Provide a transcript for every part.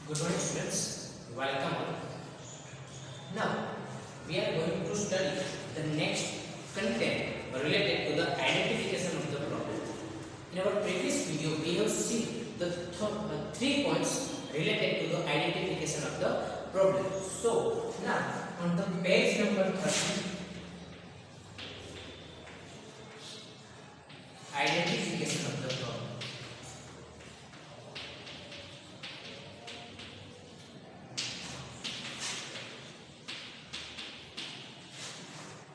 Good morning students, welcome all. Now we are going to study the next content related to the identification of the problem. In our previous video we have seen the 3 points related to the identification of the problem. So now on the page number 30, identification of the problem.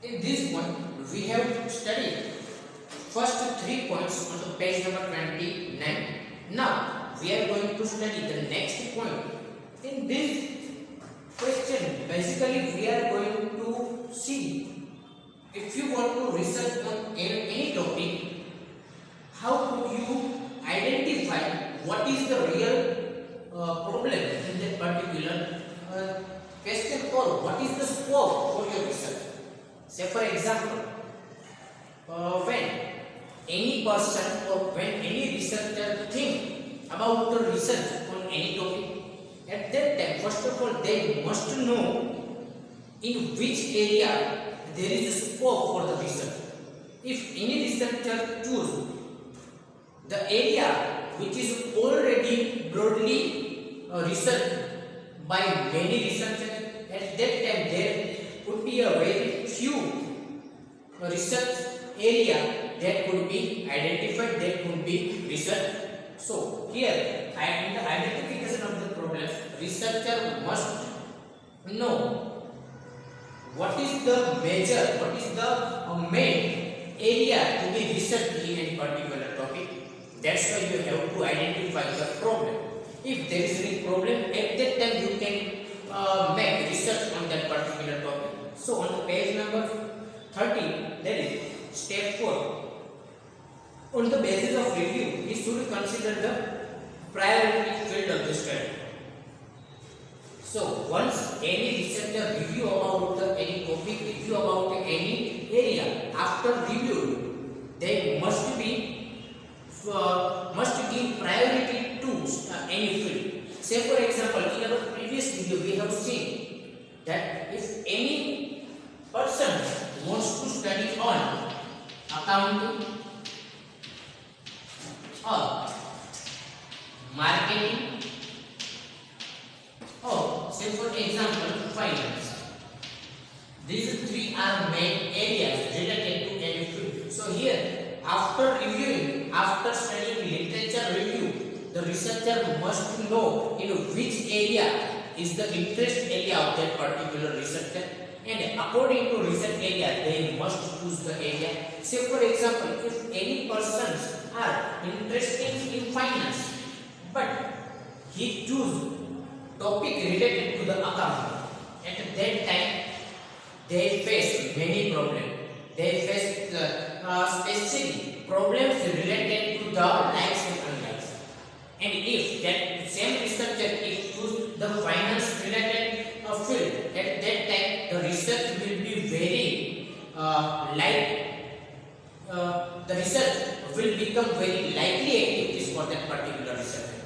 In this one, we have studied first 3 points on the page number 29. Now, we are going to study the next point. In this question, basically we are going to see if you want to research on any topic, how could you identify what is the real problem in that particular question, or what is the scope for your research. Say for example, when any person or when any researcher think about the research on any topic, at that time first of all they must know in which area there is a scope for the research. If any researcher choose the area which is already broadly researched by many researchers, at that time there could be a very few research area that could be identified, that could be researched. So here in the identification of the problem, researcher must know what is the major, what is the main area to be researched in any particular topic. That's why you have to identify the problem. If there is any problem, at that time you can make research on that particular topic. So on the page number 30, that is step 4. On the basis of review, we should consider the priority field of the study. So once any researcher review about any topic, review about any area, after review, they must give priority to any field. Say for example, in our previous video we have seen that if any person wants to study on accounting or marketing or say for example finance, these three are main areas related to any field. So here after reviewing, after studying literature review, the researcher must know in which area is the interest area of that particular researcher, and according to research area they must choose the area. Say for example, if any persons are interested in finance but he choose topic related to the accounting, at that time they face many problems. They face specific problems related to the likes and unlikes. And if that same researcher is choose the finance related field, at that time the research will be very the research will become very likely activities for that particular researcher.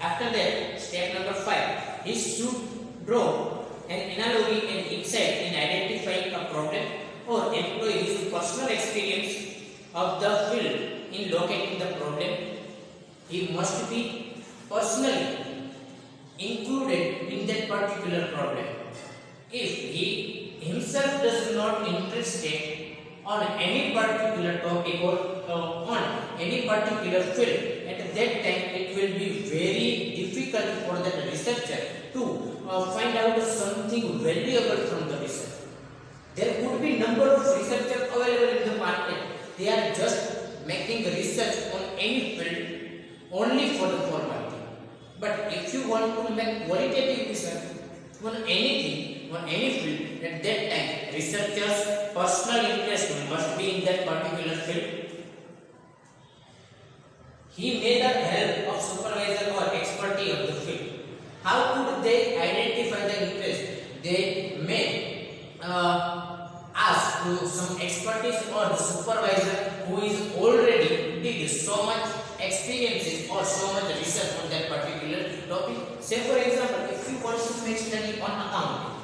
After that, step number 5, he should draw an analogy and insight in identifying a problem or employ his personal experience of the field in locating the problem. He must be personally included in that particular problem. If he himself does not interested on any particular topic or on any particular field, at that time it will be very difficult for that researcher to find out something valuable from the research. There could be number of researchers available in the market. They are just making research on any field only for the formality. But if you want to make qualitative research on anything, on any field, at that time researchers' personal interest must be in that particular field. He may the help of supervisor or expertise of the field. How could they identify the interest? They may ask to some expertise or the supervisor who is already did so much experiences or so much research on that particular topic. Say for example, if you want to make study on accounting,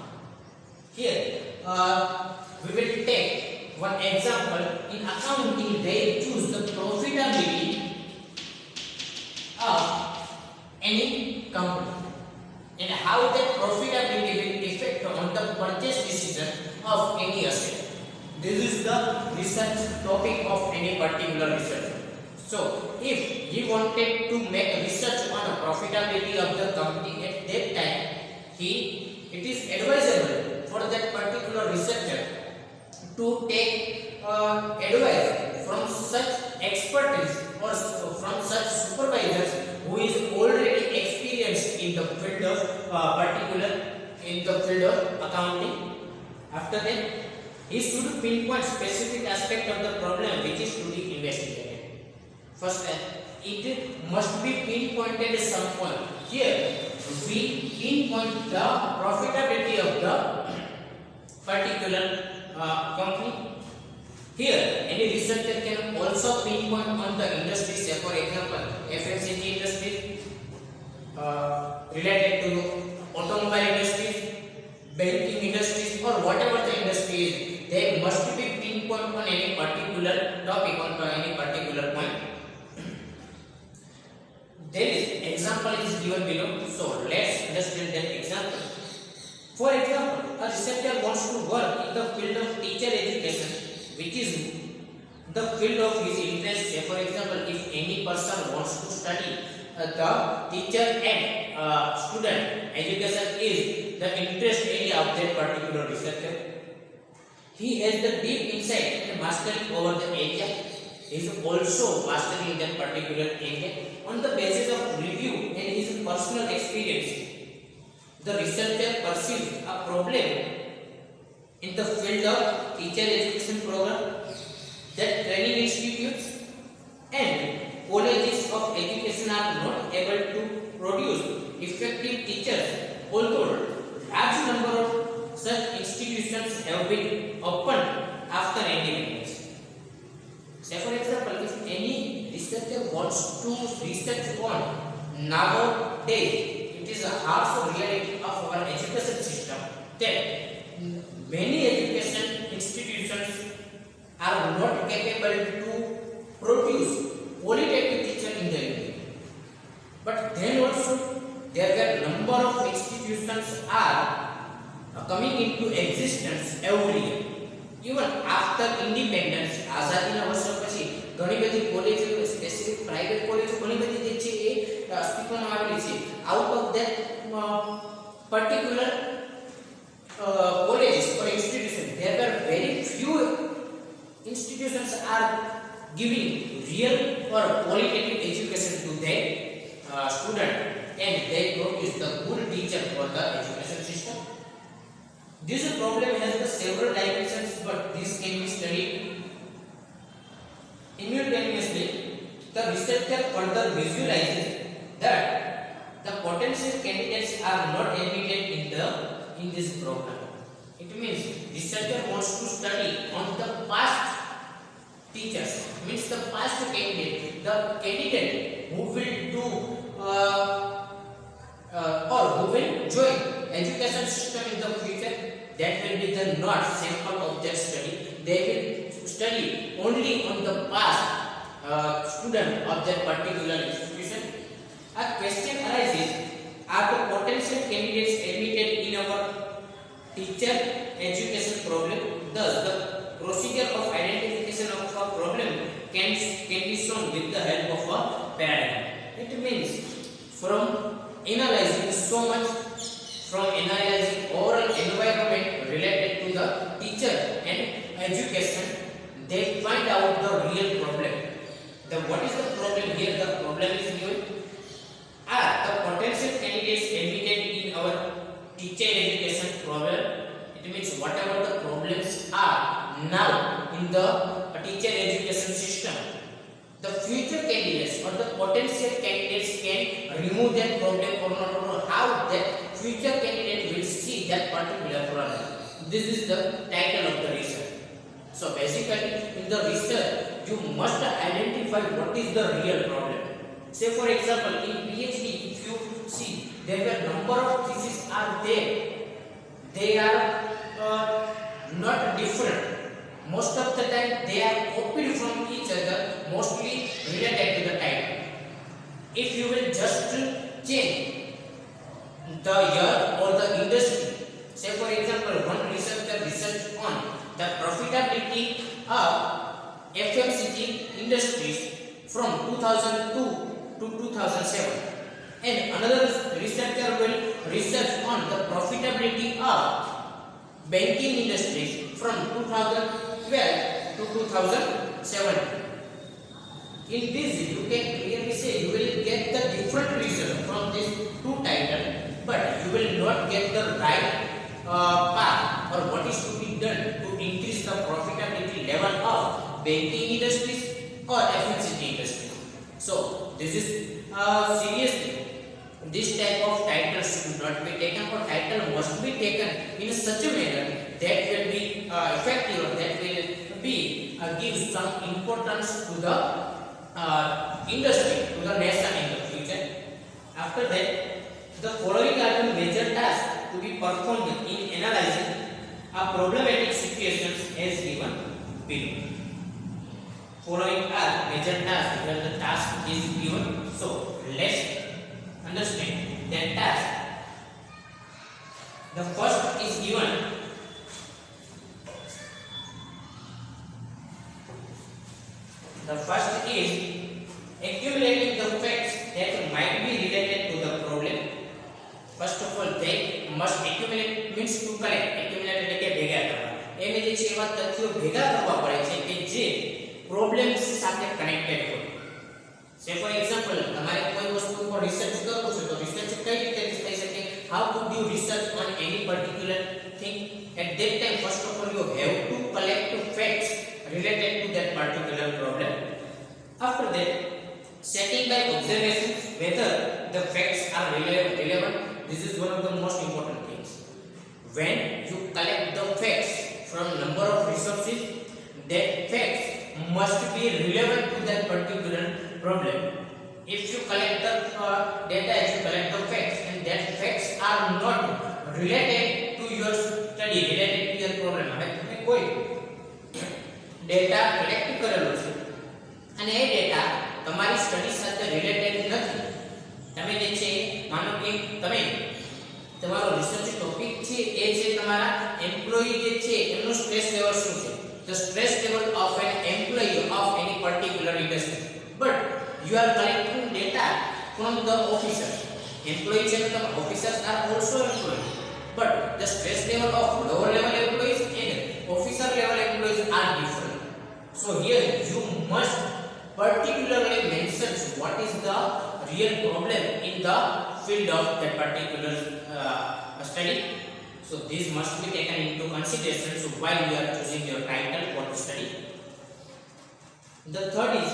here we will take one example. In accounting, they choose the profitability of any company and how that profitability will affect on the purchase decision of any asset. This is the research topic of any particular research. So, if he wanted to make research on the profitability of the company at that time, it is advisable for that particular researcher to take advice from such expertise or from such supervisors who is already experienced in the field of accounting. After that, he should pinpoint specific aspect of the problem which is to be investigated. First, it must be pinpointed at some point. Here, we pinpoint the profitability of the particular company. Here, any researcher can also pinpoint on the industry, say for example, FMCG industry, related to automobile industries, banking industries, or whatever the industry is. They must be pinpoint on any particular topic, on any particular point. There is example is given below. So let's understand that example. For example, a researcher wants to work in the field of teacher education, which is the field of his interest. Say for example, if any person wants to study the teacher and student education is the interest area of that particular researcher. He has the deep insight and mastery over the area. He is also mastering that particular area. On the basis of review and his personal experience, the researcher perceives a problem in the field of teacher education program that training institutes and colleges of education are not able to produce effective teachers, although large number of such institutions have been opened after independence. Say for example, if any researcher wants to research on nowadays, it is a harsh reality of our education system that many education institutions are not capable to produce qualitative teacher in the India. But then also there were number of institutions are coming into existence every year. Even after independence, આઝાદીના વર્ષો પછી ઘણી બધી કોલેજો, specific private કોલેજો ઘણી બધી જે છે એ અસ્તિત્વમાં આવેલી છે. Out of that particular colleges or institutions, there were very few institutions are giving real or qualitative education to their student, and they produce the good teacher for the education system. This problem has the several dimensions, but this can be studied simultaneously. The researcher further visualizes that the potential candidates are not admitted in this program. It means researcher wants to study on the past teachers, means the past candidate, the candidate who will do or who will join education system in the future. That will be the not sample of their study. They will study only on the past student of that particular institution. A question arises: are the potential candidates admitted in our teacher education problem? Thus, the procedure of identification of a problem can be shown with the help of a paradigm. It means from analyzing overall environment related to the teacher and education, they find out the real problem. What is the problem here? The problem is given. Are the potential candidates admitted in our teacher education problem? It means whatever the problems are now in the teacher education system, the future candidates or the potential candidates can remove that problem or not, or how that future candidate will see that particular problem. This is the title of the research. So basically in the research you must identify what is the real problem. Say for example, in PhD, if you see, there were number of theses are there. They are not different. Most of the time, they are copied from each other, mostly related to the title. If you will just change the year or the industry, say for example, one researcher researched on the profitability of FMCG industries from 2002 to 2007, and another researcher will research on the profitability of banking industries from 2012 to 2017. In this, you can clearly say you will get the different result from these two titles, but you will not get the right path or what is to be done to increase the profitability level of banking industries or FMCG industries. So this is seriously, this type of titles should not be taken, or title must be taken in such a manner that will be effective, or that will be give some importance to the industry, to the nation in the future. After that, the following are the major tasks to be performed in analyzing a problematic situations as given below. Following are major tasks where the task is given. So let's understand that task. The first is given. The first is accumulating the facts that might be related to the problem. First of all, they must accumulate means to collect. Accumulate એટલે કે ભેગા કરવા. એમે જે છે એવા તથ્યો ભેગા કરવા પડે છે કે જે પ્રોબ્લેમ્સ સાથે કનેક્ટેડ હોય. Say for example, તમારે કોઈ વસ્તુ પર રિસર્ચ કરવું છે તો રિસર્ચ કઈ રીતે થઈ શકે? How could you research on any particular thing? At that time, first of all, you have to collect facts related to that particular problem. After that, checking by observations whether the facts are relevant. This is one of the most important things. When you collect the facts from number of resources, that facts must be relevant to that particular problem. If you collect the data, if you collect the facts, and that facts are not related to your study, related to your problem, હવે તમે કોઈ data collect કરેલો છે અને એ data તમારી study સાથે related નથી. તમે જે છે માનો કે તમે તમારો રિસર્ચ ટોપિક છે એ છે તમારા એમ્પ્લોયી જે છે એનો સ્ટ્રેસ લેવલ શું છે, the stress level of an employee of any particular industry, but you are collecting data from the officers. Employee છે તો officers are also employees, but the stress level of lower level employees and officer level employees are different. So here you must particularly mention what is the real problem in the field of that particular study. So this must be taken into consideration while you are choosing your title for the study. The third is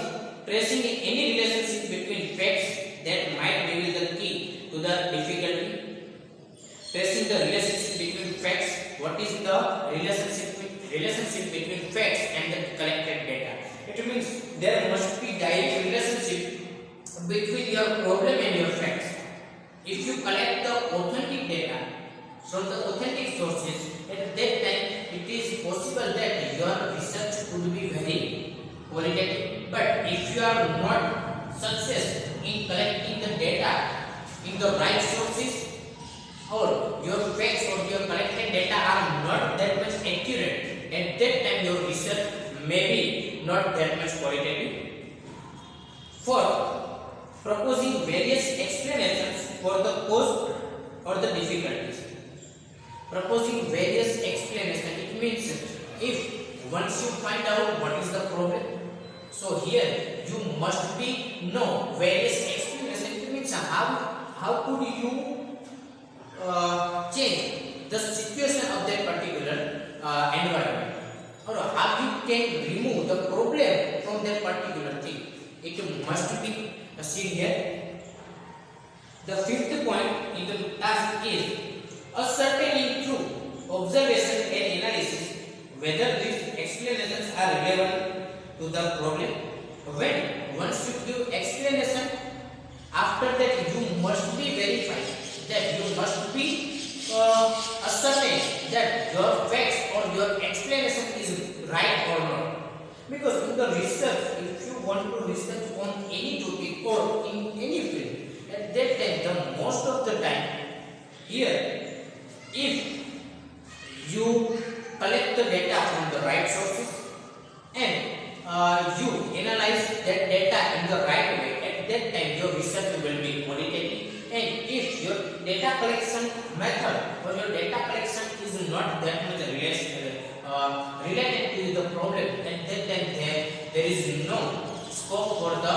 tracing any relationship between facts that might reveal the key to the difficulty. Tracing the relationship between facts. What is the relationship between facts and the collected data? It means there must be direct relationship between your problem and your facts. If you collect the authentic data from the authentic sources, at that time it is possible that your research could be very qualitative. But if you are not success in collecting the data in the right sources, or your facts or your collected data are not that much accurate, at that time your research may be not that much qualitative. Fourth, proposing various explanations for the cause or the difficulties. Proposing various explanations, it means if once you find out what is the problem, so here you must be know various explanations. It means how could you change the situation of that particular environment, or how you can remove the problem from that particular thing. It must be seen here. The fifth point in the task is ascertaining through observation and analysis whether these explanations are relevant to the problem. When once you give explanation After that, you must be verified, that you must be ascertain that your facts or your explanation is right or not. Because in the research, if you want to research on any topic or in any field, at that time, the most of the time, here, if you collect the data from the right sources and you analyze that data in the right way, at that time your research will be qualitative. And if your data collection method or your data collection is not that much related to the problem, at that time there is no scope for the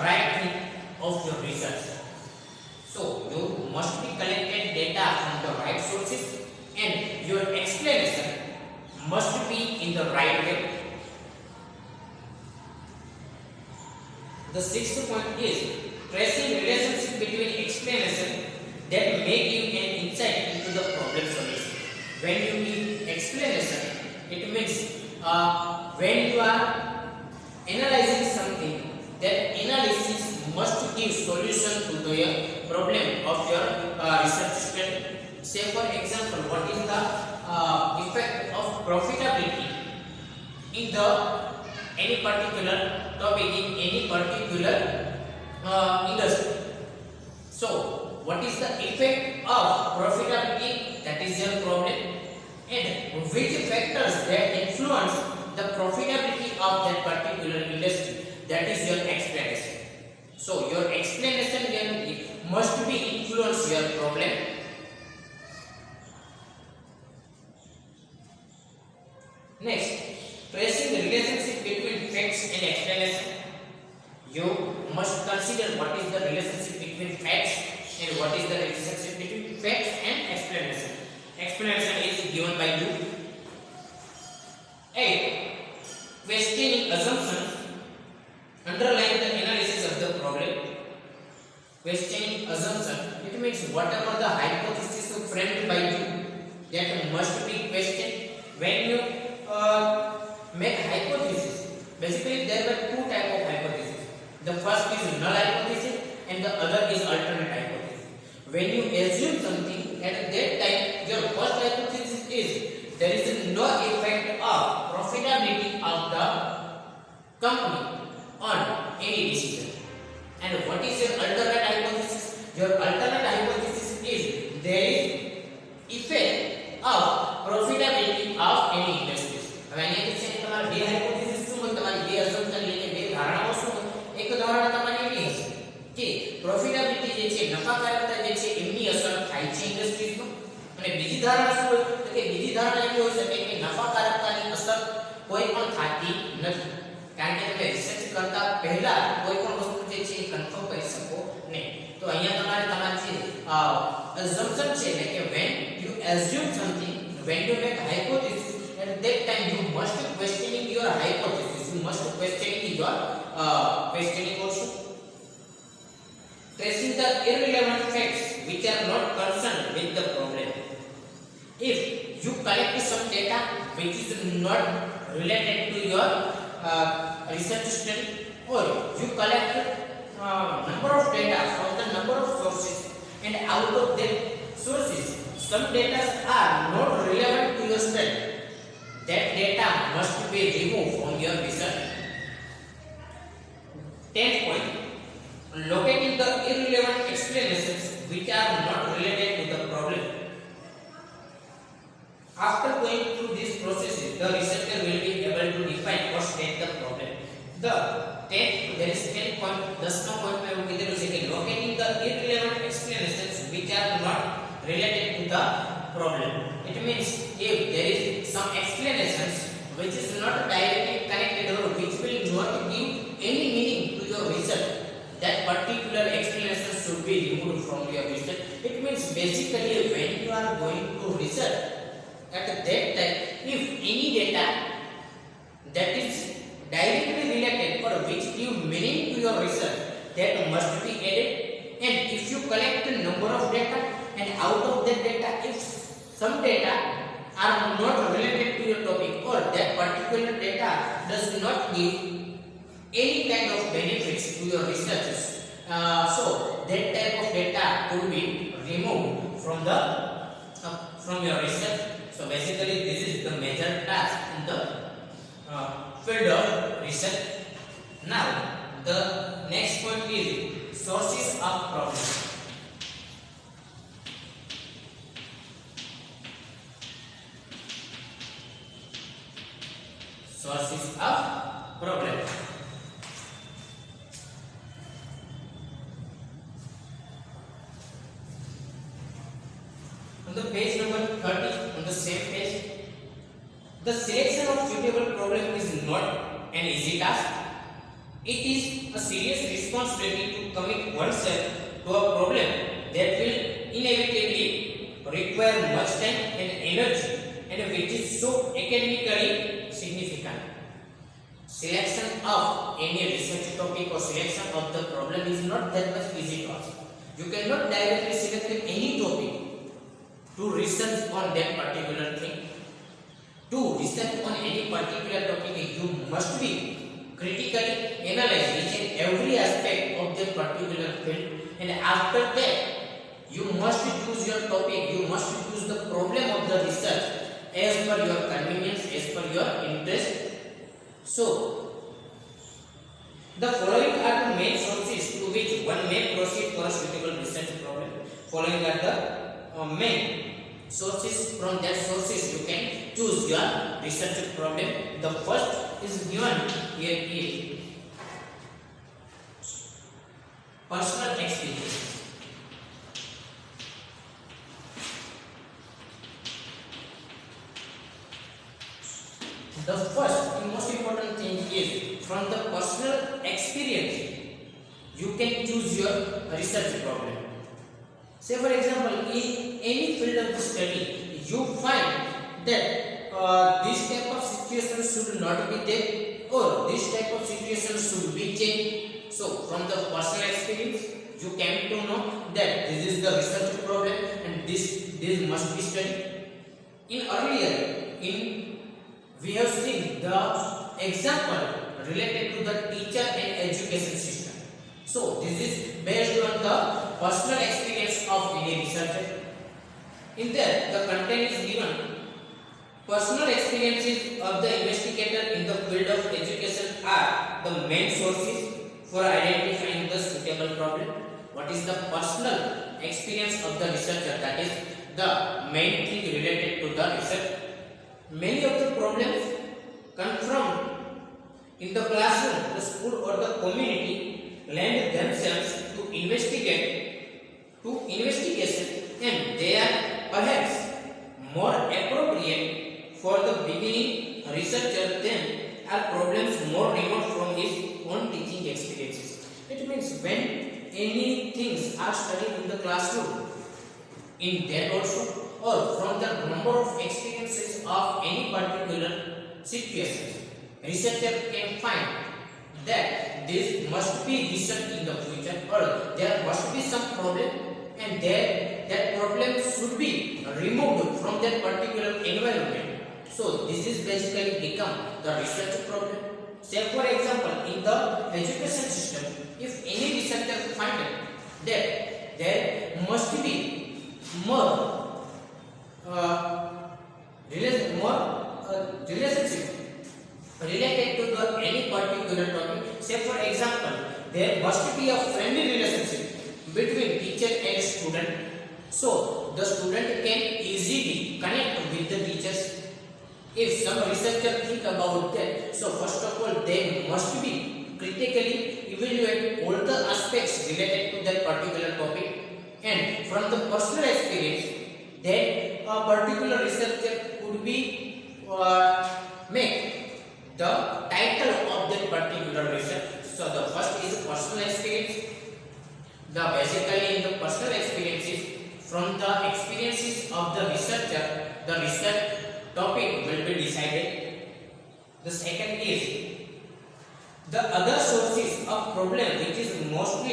right thing of your research. So you must be collected data from the right sources and your explanation must be in the right way. The sixth point is tracing relationship between explanation that may give an insight into the problem solution. When you give explanation, it means when you are analyzing something, that analysis must give solution to the problem of your research study. Say for example, what is the effect of profitability in the any particular topic in any particular industry. So, what is the effect of profitability? That is your problem. And which factors that influence the profitability of that particular industry? That is your explanation. So, your explanation must be influence your problem. Next, tracing the relationship between facts and explanation. You must consider what is the relationship between facts and what is the relationship between facts and explanation. Explanation is given by you. 8. Questioning assumptions underlying the analysis of the problem. Questioning assumption, it means whatever the hypothesis framed by you, that must be questioned. When you make hypothesis, basically there were two types of hypothesis. The first is null hypothesis and the other is alternate hypothesis. When you assume something, at that time your first hypothesis is there is no effect of profitability of the company on any decision. And what is your alternate hypothesis? Your alternate hypothesis is there is effect of profitability of any industry. હવે અહીંયા છે તમારા બે hypothesis શું હોય, તમારી બે અસમ્પશન એટલે બે ધારણાઓ શું હોય. એક ધારણા તમારી એવી હશે કે પ્રોફિટેબિલિટી જે છે, નફાકારકતા જે છે એમની અસર થાય છે ઇન્ડસ્ટ્રીઝમાં. અને બીજી ધારણા શું હોય તો કે બીજી ધારણા એવી હોઈ શકે કે નફાકારકતાની અસર કોઈ પણ થતી નથી, કારણ કે તમે રિસર્ચ કરતા પહેલા કોઈ પણ વસ્તુ જે છે એ કન્ફર્મ કરી શકો નહીં. તો અહીંયા તમારે તમારી જે assumption છે એટલે કે when you assume something, when you make hypothesis, at that time you must questioning your hypothesis, you must questioning your questioning also. Tracing the irrelevant facts which are not concerned with the problem. If you collect some data which is not related to your research study, or you collect number of data from the number of sources, and out of that sources some data are not relevant to your study, that data must be removed from your research. 10th point, locating the irrelevant explanations which are not related to the problem. After going through these processes, the researcher will be able to define or state the problem. The 10th, there is 10 point, 10th point में वो किधर उसे के locating the irrelevant explanations which are not related to the problem. It means if there is some explanations which is not directly connected or which will not give any meaning to your research, that particular explanation should be removed from your research. It means basically when you are going to research, at that time if any data that is directly related or which give meaning to your research, that must be added. And if you collect a number of data and out of that data if some data are not related to your topic or that particular data does not give any kind of benefits to your research, So that type of data could be removed from from your research. So basically, this is the major task in the field of research. Now, the next point is sources of problem. Sources of problem. On the page number 30, on the same page, the selection of suitable problem is not an easy task. It is a serious responsibility to commit oneself to a problem that will inevitably require much time and energy and which is so academically significant. Selection of any research topic or selection of the problem is not that much easy task. You cannot directly select any topic to research on that particular thing. To research on any particular topic, you must be critically analyze each and every aspect of that particular field, and after that, you must choose your topic, you must choose the problem of the research as per your convenience, as per your interest. So, the following are the main sources to which one may proceed for a suitable research problem. Following are the main sources. From that sources you can choose your research problem. The first is given here is personal experience. The first and most important thing is from the personal experience you can choose your research problem. Say for example, in any field of study, you find that this type of situation should not be there or this type of situation should be changed. So, from the personal experience, you came to know that this is the research problem and this must be studied. We have seen the example related to the teacher and education system. So, this is based on the personal experience of any researcher. In there, the content is given personal experiences of the investigator in the field of education are the main sources for identifying the suitable problem. What is the personal experience of the researcher? That is the main thing related to the research. Many of the problems come from in the classroom, the school or the community lend themselves to investigation and they are perhaps more appropriate for the beginning researcher than are problems more remote from his own teaching experiences. It means when any things are studied in the classroom, in that also, or from the number of experiences of any particular situation, researcher can find that this must be researched in the future or there must be some problem and that problem should be removed from that particular environment. So this is basically become the research problem. Say for example, in the education system, if any researcher finds that there must be more relationship related to any particular topic. Say for example, there must be a friendly relationship between teacher and student. So the student can easily connect with the teachers. If some researcher think about that, so first of all they must be critically evaluate all the aspects related to that particular topic, and from the personal experience that a particular researcher could be make the title of that particular research. So the first is personal experience. Basically in the personal experiences, from the experiences of the researcher, the research topic will be decided. The second is the other sources of problem which is most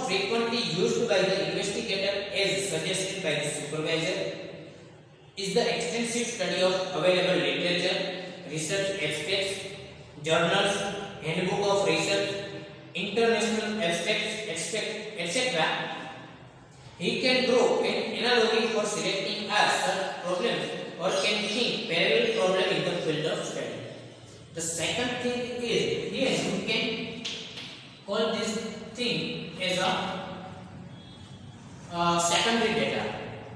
frequently used by the investigator as suggested by the supervisor is the extensive study of available literature, research abstracts, journals, handbook of research, international aspects, etc. He can draw an analogy for selecting such problems or can think parallel problem in the field of study. The second thing is, yes, you can call this thing as a secondary data,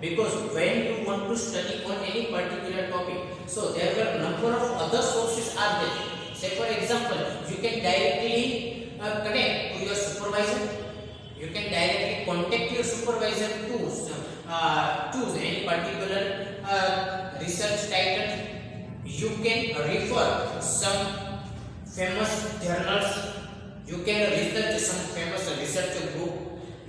because when you want to study on any particular topic, so there are number of other sources are there. Say for example, you can directly connect to your supervisor. You can directly contact your supervisor to choose any particular research title. You can refer some famous journals. You can research some famous research book.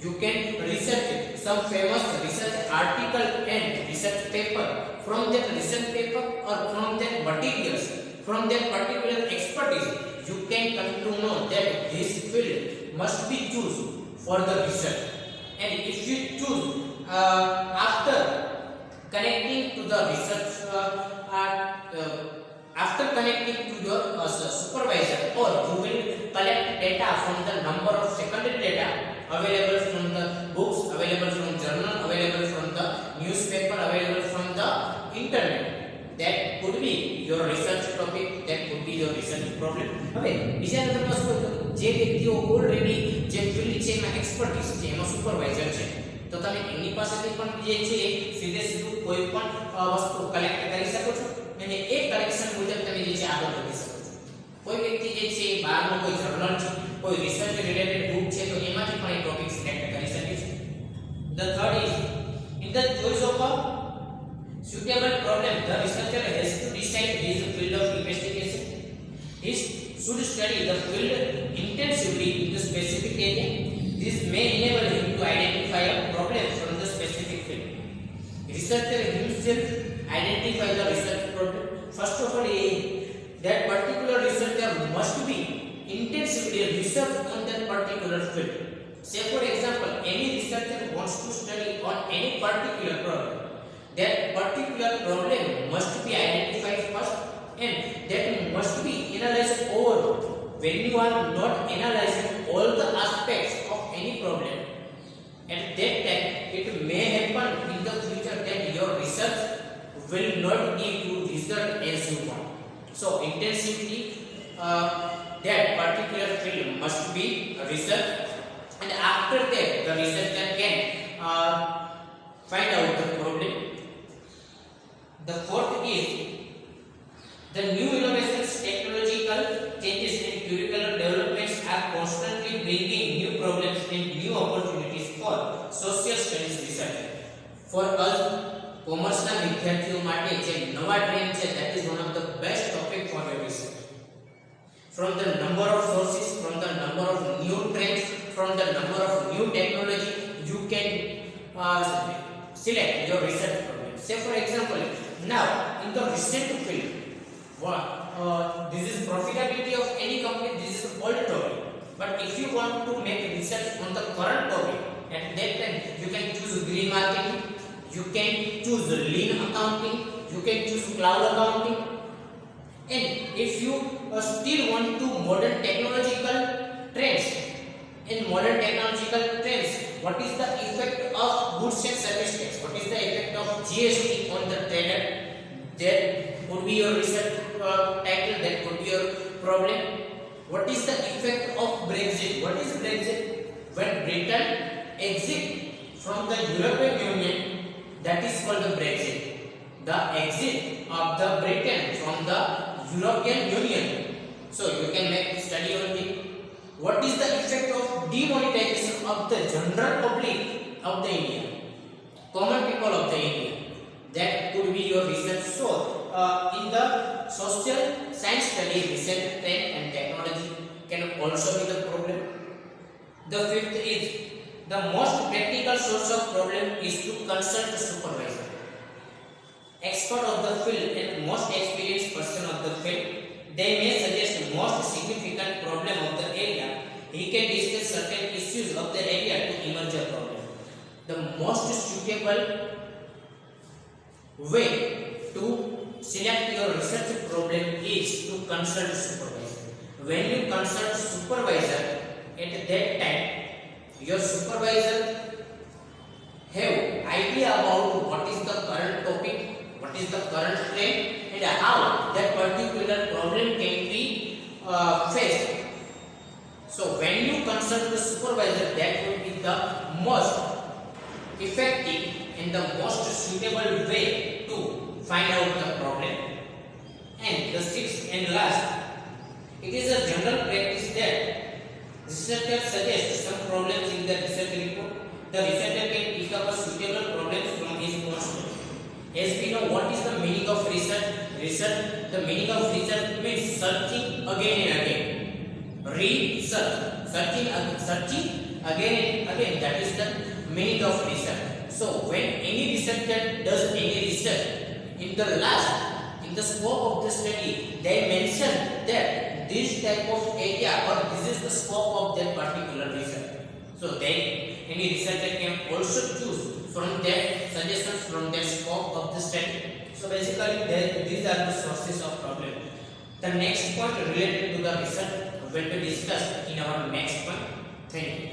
You can research some famous research article and research paper. From that research paper or from that materials, from that particular expertise, you can come to know that this field must be chosen for the research. And if you choose after connecting to the research, after connecting to your supervisor, or you will collect data from the number of secondary data available from the books, available from journal, available from the newspaper, available from the internet. That could be your research topic, that could be your research problem. હવે બીજા નંબરમાં શું હતું, જે વ્યક્તિઓ already જે field છે એમાં એક્સપર્ટીસ છે, એમાં સુપરવાઇઝર છે, તો તમે એની પાસેથી પણ જે છે સીધે સીધું કોઈ પણ વસ્તુ કલેક્ટ કરી શકો છો અને એ કલેક્શન મુજબ તમે જે છે આગળ વધી શકો છો. કોઈ વ્યક્તિ જે છે બહારનો કોઈ જર્નલ છે, કોઈ રિસર્ચ રિલેટેડ બુક છે, તો એમાંથી પણ એ ટોપિક સિલેક્ટ કરી શકે છે. The third is, in the choice of a suitable problem, the researcher has to decide his field of investigation. He should study the field intensively in the specific area. This may enable him to identify a problem from the specific field. Researcher himself identify the research problem. First of all, that particular researcher must be intensively research on that particular field. Say for example, any researcher wants to study on any particular problem. That particular problem must be identified first, and that must be analyzed over. When you are not analyzing all the aspects of any problem, at that time it may happen in the future that your research will not give you result as you want. So intensively that particular field must be researched, and after that the researcher can find out the problem. The fourth is, the new innovations, technological changes and curricular developments are constantly bringing new problems and new opportunities for social studies research. For us, commerce ના વિદ્યાર્થીઓ માટે જે નવા trend છે, that is one of the best topic for your research. From the number of sources, from the number of new trends, from the number of new technology, you can select your research problem. Say for example, now in the recent field, this is profitability of any company, this is old topic. But if you want to make research on the current topic, at that time you can choose green marketing, you can choose lean accounting, you can choose cloud accounting. And if you still want to modern technological trends, in modern technological trends, what is the effect of goods and service tax? What is the effect of GST on the trader? That could be your research title, that could be your problem. What is the effect of Brexit? What is Brexit? When Britain exit from the European Union, that is called the Brexit. The exit of the Britain from the European Union. So you can make study on it. What is the effect of demonetization of the general public of the India, common people of the India? That could be your research. So in the social science study, research trend and technology can also be the problem. The fifth is, the most practical source of problem is to consult the supervisor, expert of the field and most experienced person of the field. They may suggest most significant problem of the area. He can discuss certain issues of the area to emerge a problem. The most suitable way to select your research problem is to consult supervisor. When you consult supervisor, at that time your supervisor have idea about what is the current topic, what is the current trend, and how that particular problem can be faced. So when you consult the supervisor, that will be the most effective and the most suitable way to find out the problem. And the sixth and last, it is a general practice that researcher suggests some problems in the research report. The researcher can pick up a suitable problems from his own study. As we know, what is the meaning of research? The meaning of research means searching again and again. Research, searching again and again. That is the meaning of research. So when any researcher does any research, in the scope of the study, they mention that this type of area or this is the scope of that particular research. So then any researcher can also choose from that suggestions from that scope of the study. So basically these are the sources of problem. The next point related to the research will be discussed in our next point. Thank you.